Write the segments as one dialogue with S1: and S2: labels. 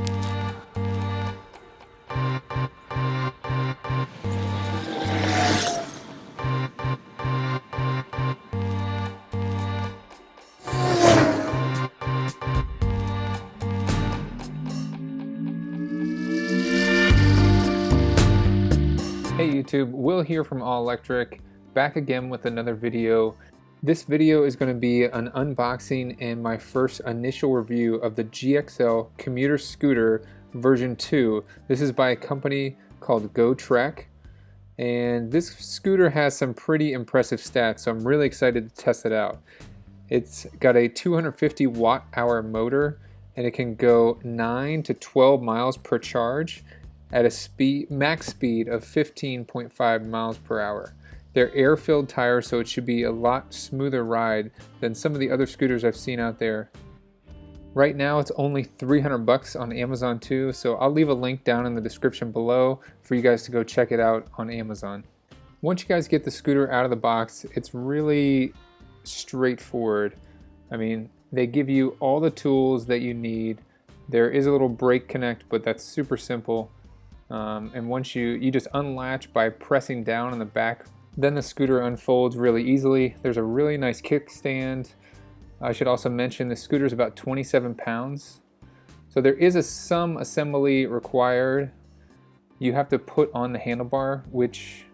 S1: Hey YouTube, Will here from All Electric, back again with another video. This video is going to be an unboxing and my first initial review of the GXL commuter scooter version 2. This is by a company called GOTRAX, and this scooter has some pretty impressive stats, so I'm really excited to test it out. It's got a 250 watt-hour motor and it can go 9 to 12 miles per charge at a max speed of 15.5 miles per hour. They're air-filled tires, so it should be a lot smoother ride than some of the other scooters I've seen out there. Right now it's only 300 bucks on Amazon too, so I'll leave a link down in the description below for you guys to go check it out on Amazon. Once you guys get the scooter out of the box, it's really straightforward. I mean, they give you all the tools that you need. There is a little brake connect, but that's super simple. And once you just unlatch by pressing down on the back, then the scooter unfolds really easily. There's a really nice kickstand. I should also mention the scooter is about 27 pounds. So there is some assembly required. You have to put on the handlebar, which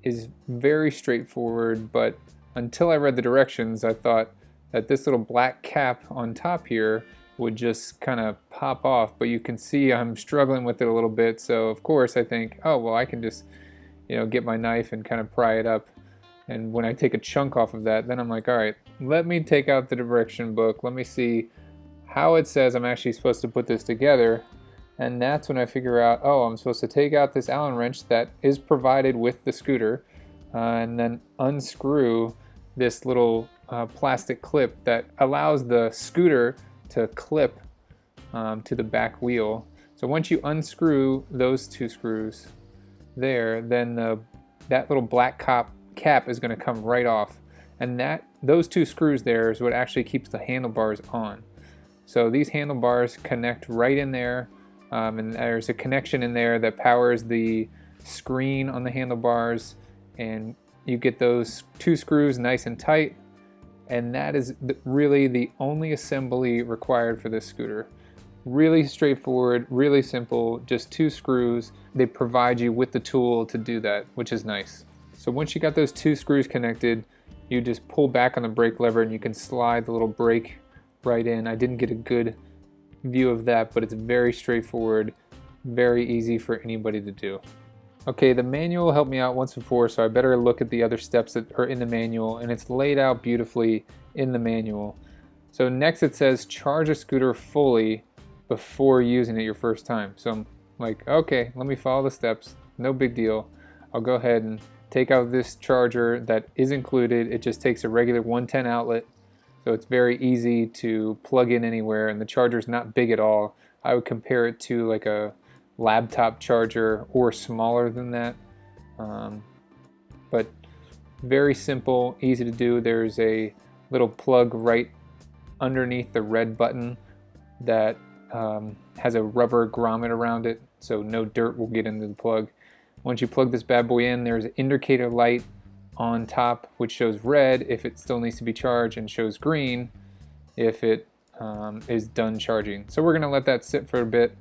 S1: is very straightforward, but until I read the directions, I thought that this little black cap on top here would just kind of pop off, but you can see I'm struggling with it a little bit, so of course I think, oh well, I can just, get my knife and kind of pry it up, and when I take a chunk off of that, then I'm like, all right, let me take out the direction book, let me see how it says I'm actually supposed to put this together, and that's when I figure out, oh, I'm supposed to take out this Allen wrench that is provided with the scooter, and then unscrew this little plastic clip that allows the scooter to clip to the back wheel. So once you unscrew those two screws there, then that little black cap is going to come right off, and those two screws there is what actually keeps the handlebars on. So these handlebars connect right in there, and there's a connection in there that powers the screen on the handlebars, and you get those two screws nice and tight. And that is really the only assembly required for this scooter. Really straightforward, really simple, just two screws. They provide you with the tool to do that, which is nice. So once you got those two screws connected, you just pull back on the brake lever and you can slide the little brake right in. I didn't get a good view of that, but it's very straightforward, very easy for anybody to do. Okay, the manual helped me out once before, so I better look at the other steps that are in the manual, and it's laid out beautifully in the manual. So next it says charge a scooter fully before using it your first time. So I'm like, okay, let me follow the steps, no big deal. I'll go ahead and take out this charger that is included. It just takes a regular 110 outlet, so it's very easy to plug in anywhere, and the charger's not big at all. I would compare it to like a laptop charger or smaller than that, but very simple, easy to do. There's a little plug right underneath the red button that has a rubber grommet around it, so no dirt will get into the plug. Once you plug this bad boy in, there's an indicator light on top which shows red if it still needs to be charged, and shows green if it is done charging. So we're gonna let that sit for a bit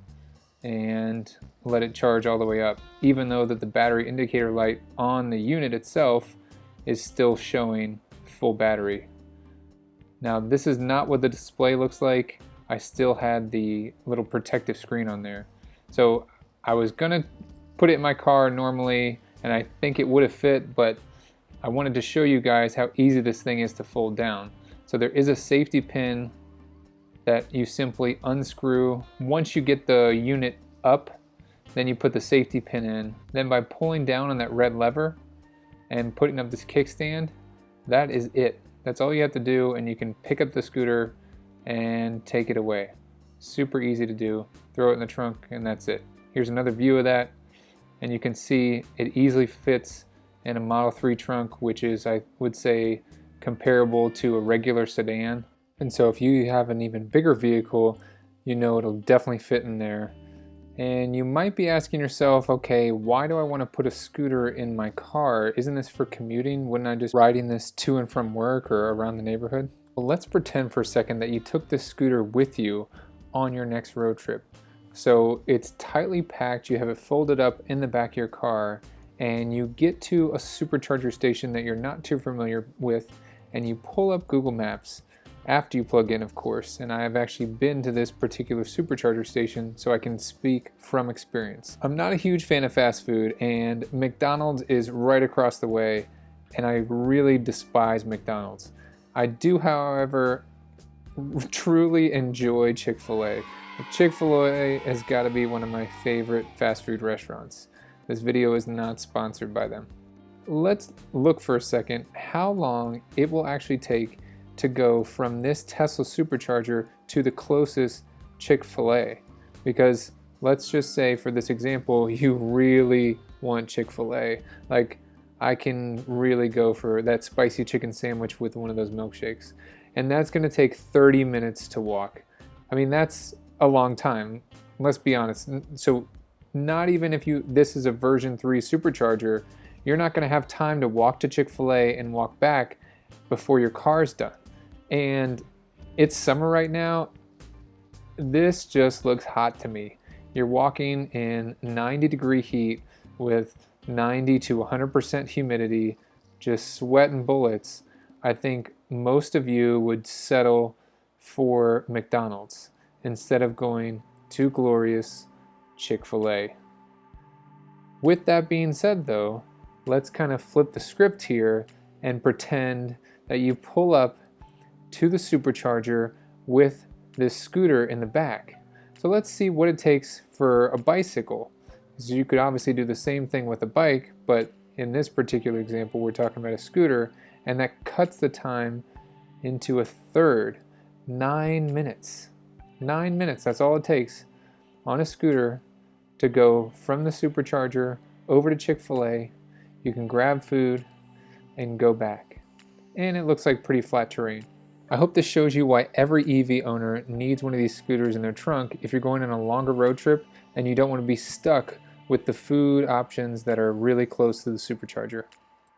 S1: and let it charge all the way up, even though that the battery indicator light on the unit itself is still showing full battery. Now this is not what the display looks like. I still had the little protective screen on there. So I was gonna put it in my car normally, and I think it would have fit, but I wanted to show you guys how easy this thing is to fold down. So there is a safety pin that you simply unscrew. Once you get the unit up, then you put the safety pin in. Then by pulling down on that red lever and putting up this kickstand, that is it. That's all you have to do, and you can pick up the scooter and take it away. Super easy to do. Throw it in the trunk and that's it. Here's another view of that, and you can see it easily fits in a Model 3 trunk, which is, I would say, comparable to a regular sedan. And so if you have an even bigger vehicle, you know it'll definitely fit in there. And you might be asking yourself, okay, why do I want to put a scooter in my car? Isn't this for commuting? Wouldn't I just riding this to and from work or around the neighborhood? Well, let's pretend for a second that you took this scooter with you on your next road trip. So it's tightly packed, you have it folded up in the back of your car, and you get to a supercharger station that you're not too familiar with, and you pull up Google Maps. After you plug in, of course, and I have actually been to this particular supercharger station, so I can speak from experience. I'm not a huge fan of fast food, and McDonald's is right across the way, and I really despise McDonald's. I do, however, truly enjoy Chick-fil-A. Chick-fil-A has got to be one of my favorite fast food restaurants. This video is not sponsored by them. Let's look for a second how long it will actually take to go from this Tesla Supercharger to the closest Chick-fil-A, because let's just say for this example you really want Chick-fil-A. Like, I can really go for that spicy chicken sandwich with one of those milkshakes, and that's going to take 30 minutes to walk. I mean, that's a long time, let's be honest. So not even if this is a version 3 supercharger, you're not going to have time to walk to Chick-fil-A and walk back before your car's done. And it's summer right now. This just looks hot to me. You're walking in 90-degree heat with 90 to 100% humidity, just sweating bullets. I think most of you would settle for McDonald's instead of going to glorious Chick-fil-A. With that being said though, let's kind of flip the script here and pretend that you pull up to the supercharger with this scooter in the back. So let's see what it takes for a bicycle. So you could obviously do the same thing with a bike, but in this particular example we're talking about a scooter, and that cuts the time into a third. 9 minutes. 9 minutes, that's all it takes on a scooter to go from the supercharger over to Chick-fil-A. You can grab food and go back. And it looks like pretty flat terrain. I hope this shows you why every EV owner needs one of these scooters in their trunk if you're going on a longer road trip and you don't want to be stuck with the food options that are really close to the supercharger.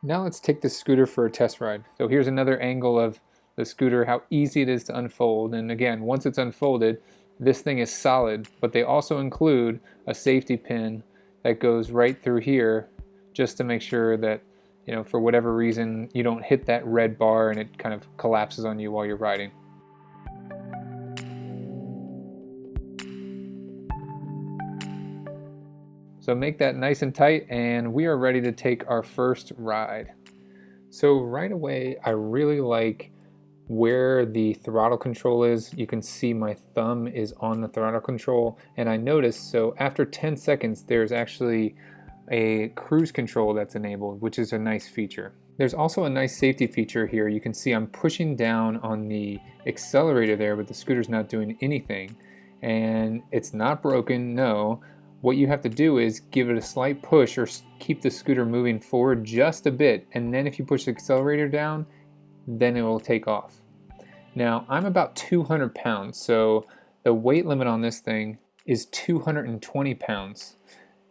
S1: Now let's take this scooter for a test ride. So here's another angle of the scooter, how easy it is to unfold. And again, once it's unfolded, this thing is solid, but they also include a safety pin that goes right through here just to make sure that, you know, for whatever reason, you don't hit that red bar and it kind of collapses on you while you're riding. So make that nice and tight, and we are ready to take our first ride. So right away, I really like where the throttle control is. You can see my thumb is on the throttle control, and I noticed, so after 10 seconds, there's actually a cruise control that's enabled, which is a nice feature. There's also a nice safety feature here. You can see I'm pushing down on the accelerator there, but the scooter's not doing anything. And it's not broken, no. What you have to do is give it a slight push or keep the scooter moving forward just a bit, and then if you push the accelerator down, then it will take off. Now, I'm about 200 pounds, so the weight limit on this thing is 220 pounds.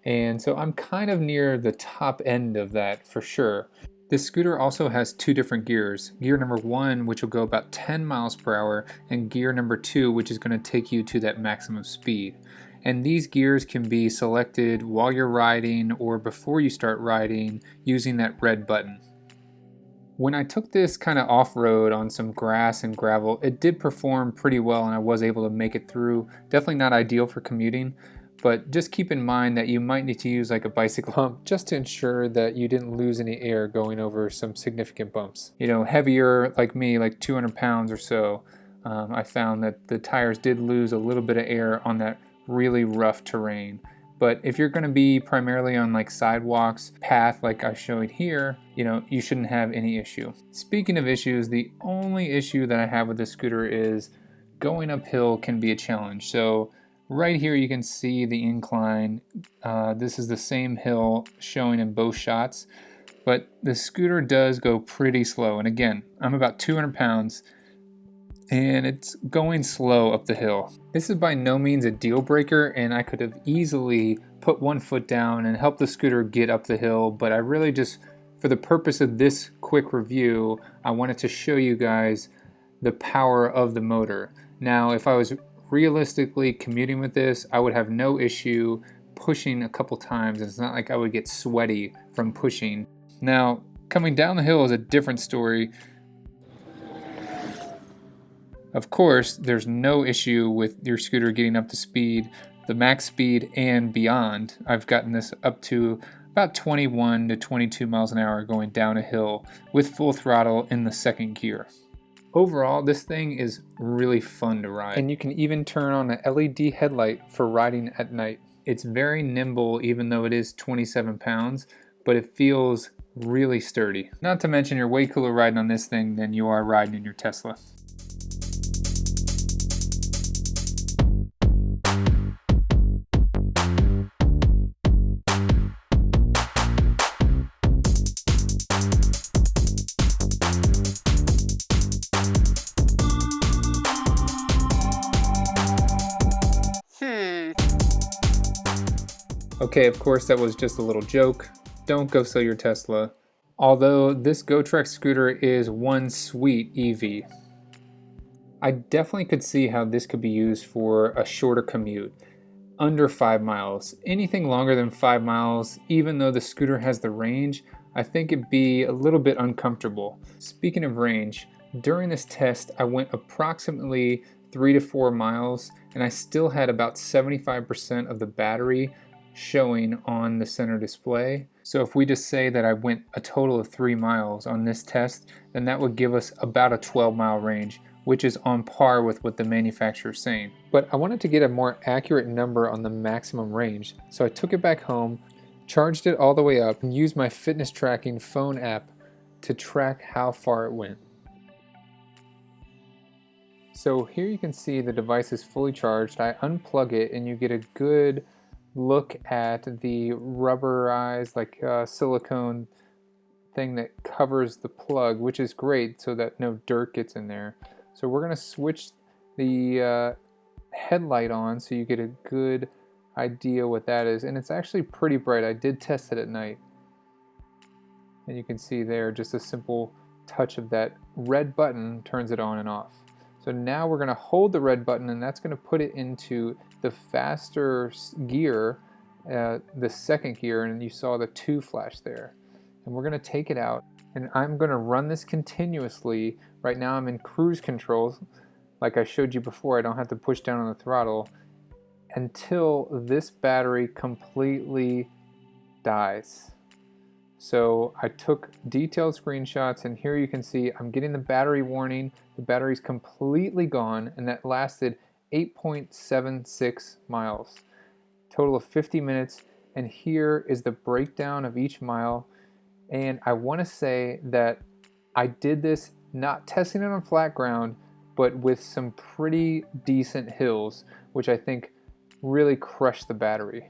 S1: And so I'm kind of near the top end of that for sure. This scooter also has two different gears. Gear number 1, which will go about 10 miles per hour, and gear number 2, which is going to take you to that maximum speed. And these gears can be selected while you're riding or before you start riding using that red button. When I took this kind of off-road on some grass and gravel, it did perform pretty well and I was able to make it through. Definitely not ideal for commuting, but just keep in mind that you might need to use like a bicycle hump just to ensure that you didn't lose any air going over some significant bumps. You know, heavier like me, like 200 pounds or so, I found that the tires did lose a little bit of air on that really rough terrain. But if you're going to be primarily on like sidewalks, path like I showed here, you know, you shouldn't have any issue. Speaking of issues, the only issue that I have with this scooter is going uphill can be a challenge. So right here you can see the incline. This is the same hill showing in both shots, but the scooter does go pretty slow. And again, I'm about 200 pounds and it's going slow up the hill. This is by no means a deal breaker, and I could have easily put one foot down and helped the scooter get up the hill, but I really just, for the purpose of this quick review, I wanted to show you guys the power of the motor. Now, if I was realistically commuting with this, I would have no issue pushing a couple times. It's not like I would get sweaty from pushing. Now, coming down the hill is a different story. Of course, there's no issue with your scooter getting up to speed, the max speed and beyond. I've gotten this up to about 21 to 22 miles an hour going down a hill with full throttle in the second gear. Overall, this thing is really fun to ride, and you can even turn on an LED headlight for riding at night. It's very nimble, even though it is 27 pounds, but it feels really sturdy. Not to mention, you're way cooler riding on this thing than you are riding in your Tesla. Okay, of course that was just a little joke. Don't go sell your Tesla. Although this GOTRAX scooter is one sweet EV. I definitely could see how this could be used for a shorter commute, under 5 miles. Anything longer than 5 miles, even though the scooter has the range, I think it'd be a little bit uncomfortable. Speaking of range, during this test I went approximately 3 to 4 miles and I still had about 75% of the battery showing on the center display. So if we just say that I went a total of 3 miles on this test, then that would give us about a 12-mile range, which is on par with what the manufacturer is saying. But I wanted to get a more accurate number on the maximum range, so I took it back home, charged it all the way up, and used my fitness tracking phone app to track how far it went. So here you can see the device is fully charged. I unplug it and you get a good look at the rubberized, like silicone thing that covers the plug, which is great so that no dirt gets in there. So we're going to switch the headlight on so you get a good idea what that is, and it's actually pretty bright. I did test it at night, and you can see there just a simple touch of that red button turns it on and off. So now we're going to hold the red button, and that's going to put it into the faster gear, the second gear, and you saw the 2 flash there. And we're going to take it out, and I'm going to run this continuously. Right now I'm in cruise control, like I showed you before. I don't have to push down on the throttle until this battery completely dies. So I took detailed screenshots, and here you can see I'm getting the battery warning. The battery's completely gone, and that lasted 8.76 miles. Total of 50 minutes, and here is the breakdown of each mile. And I want to say that I did this not testing it on flat ground, but with some pretty decent hills, which I think really crushed the battery.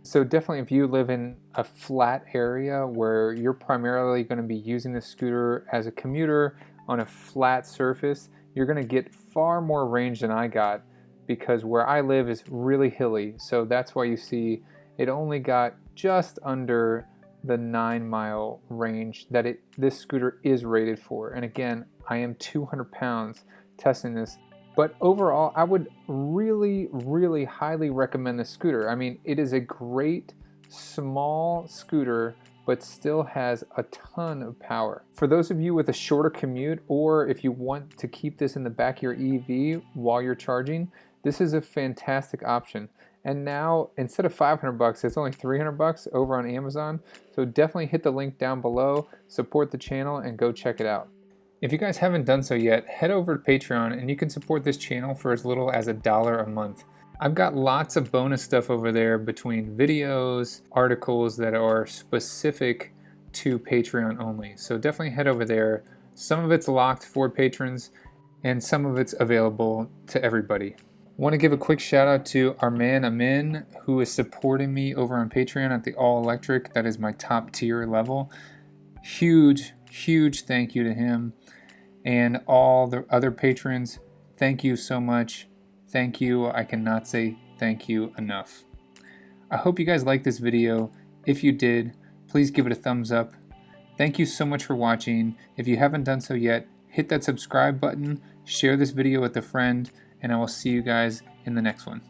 S1: So definitely if you live in a flat area where you're primarily going to be using the scooter as a commuter on a flat surface, you're going to get far more range than I got, because where I live is really hilly. So that's why you see it only got just under the 9-mile range that this scooter is rated for. And again, I am 200 pounds testing this. But overall, I would really, really highly recommend this scooter. I mean, it is a great small scooter, but still has a ton of power. For those of you with a shorter commute, or if you want to keep this in the back of your EV while you're charging, this is a fantastic option. And now, instead of 500 bucks, it's only 300 bucks over on Amazon. So definitely hit the link down below, support the channel, and go check it out. If you guys haven't done so yet, head over to Patreon and you can support this channel for as little as $1 a month. I've got lots of bonus stuff over there between videos, articles that are specific to Patreon only. So definitely head over there. Some of it's locked for patrons and some of it's available to everybody. Want to give a quick shout out to our man Amin, who is supporting me over on Patreon at the all electric. That is my top tier level. Huge thank you to him and all the other patrons. Thank you so much. Thank you. I cannot say thank you enough. I hope you guys liked this video. If you did, please give it a thumbs up. Thank you so much for watching. If you haven't done so yet, hit that subscribe button, share this video with a friend, and I will see you guys in the next one.